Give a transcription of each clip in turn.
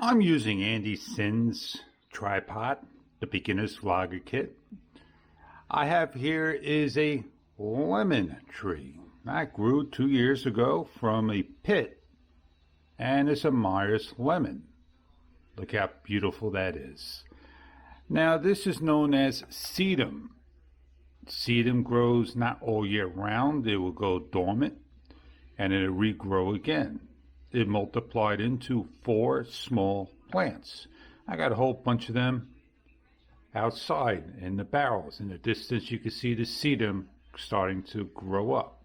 I'm using Andy Sin's tripod, the beginner's vlogger kit. I have here is a lemon tree that grew 2 years ago from a pit, and it's a Myers lemon. Look how beautiful that is. Now this is known as sedum. Sedum grows not all year round. It will go dormant and it'll regrow again. It multiplied into 4 small plants. I got a whole bunch of them outside in the barrels. In the distance you can see the sedum starting to grow up.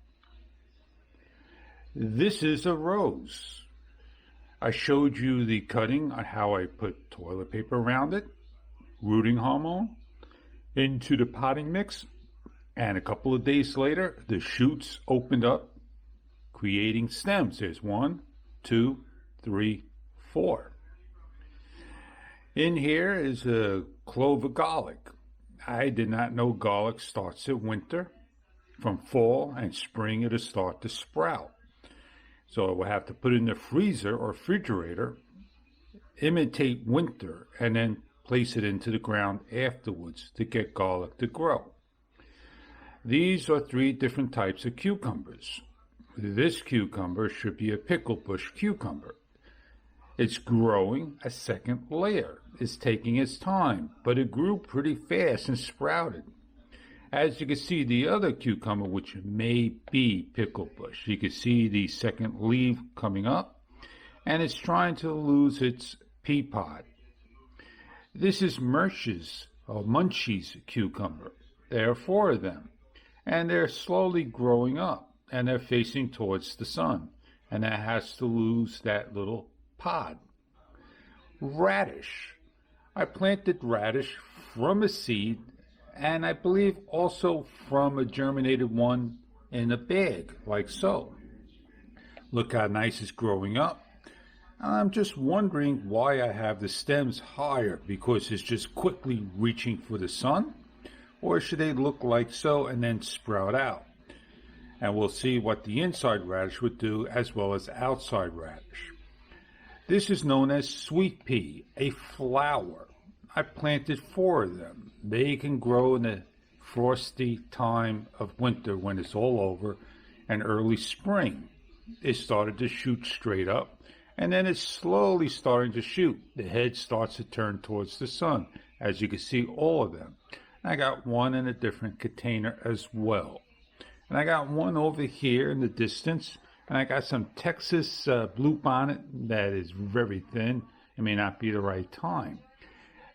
This is a rose. I showed you the cutting on how I put toilet paper around it, rooting hormone into the potting mix, and a couple of days later the shoots opened up, creating stems. There's 1, 2, 3, 4. In here is a clove of garlic. I did not know garlic starts at winter. From fall and spring it'll start to sprout. So I will have to put it in the freezer or refrigerator, imitate winter, and then place it into the ground afterwards to get garlic to grow. These are 3 different types of cucumbers. This cucumber should be a pickle bush cucumber. It's growing a second layer. It's taking its time, but it grew pretty fast and sprouted. As you can see, the other cucumber, which may be pickle bush, you can see the second leaf coming up, and it's trying to lose its pea pod. This is Munch's cucumber. There are 4 of them, and they're slowly growing up. And they're facing towards the sun, and that has to lose that little pod. Radish. I planted radish from a seed, and I believe also from a germinated one in a bag, like so. Look how nice it's growing up. I'm just wondering why I have the stems higher, because it's just quickly reaching for the sun, or should they look like so and then sprout out? And we'll see what the inside radish would do as well as outside radish. This is known as sweet pea, a flower. I planted 4 of them. They can grow in the frosty time of winter when it's all over, and early spring. It started to shoot straight up, and then it's slowly starting to shoot. The head starts to turn towards the sun, as you can see all of them. I got one in a different container as well. And I got one over here in the distance, and I got some Texas bluebonnet that is very thin. It may not be the right time.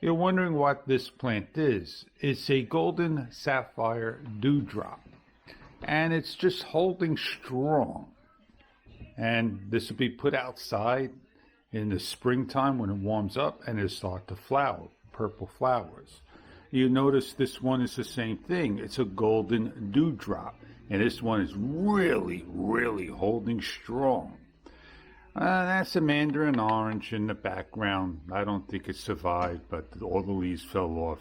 You're wondering what this plant is. It's a golden sapphire dewdrop, and it's just holding strong. And this will be put outside in the springtime when it warms up, and it'll start to flower, purple flowers. You notice this one is the same thing. It's a golden dewdrop. And this one is really, really holding strong. That's a Mandarin Orange in the background. I don't think it survived, but all the leaves fell off.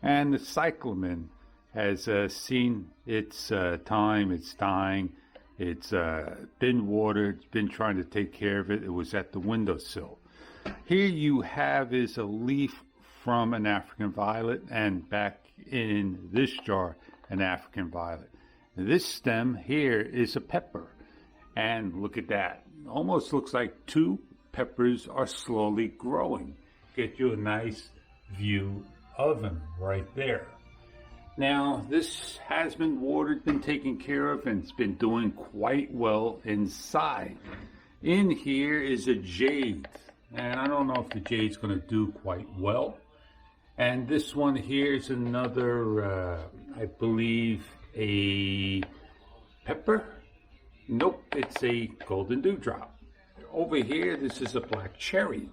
And the cyclamen has seen its time. It's dying. It's been watered. It's been trying to take care of it. It was at the windowsill. Here you have is a leaf from an African violet, and back in this jar an African violet. This stem here is a pepper, and look at that. Almost looks like 2 peppers are slowly growing. Get you a nice view of them right there. Now this has been watered, been taken care of, and it's been doing quite well inside. In here is a jade, and I don't know if the jade's going to do quite well. And this one here is another, I believe, a pepper. Nope, it's a golden dewdrop. Over here, this is a black cherry.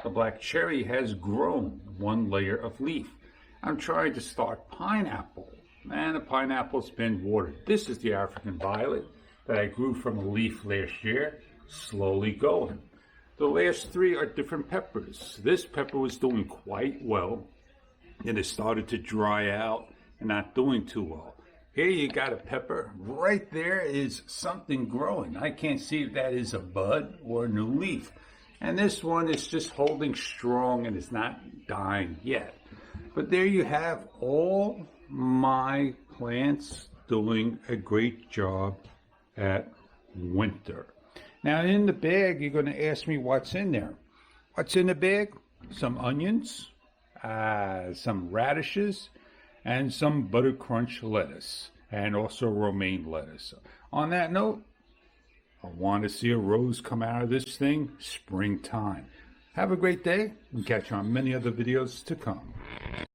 The black cherry has grown 1 layer of leaf. I'm trying to start pineapple, and the pineapple's been watered. This is the African violet that I grew from a leaf last year, slowly going. The last 3 are different peppers. This pepper was doing quite well, and it started to dry out and not doing too well. Here you got a pepper. Right there is something growing. I can't see if that is a bud or a new leaf. And this one is just holding strong and is not dying yet. But there you have all my plants doing a great job at winter. Now in the bag, you're going to ask me what's in there. What's in the bag? Some onions, some radishes, and some butter crunch lettuce, and also romaine lettuce. On that note, I want to see a rose come out of this thing springtime. Have a great day and catch you on many other videos to come.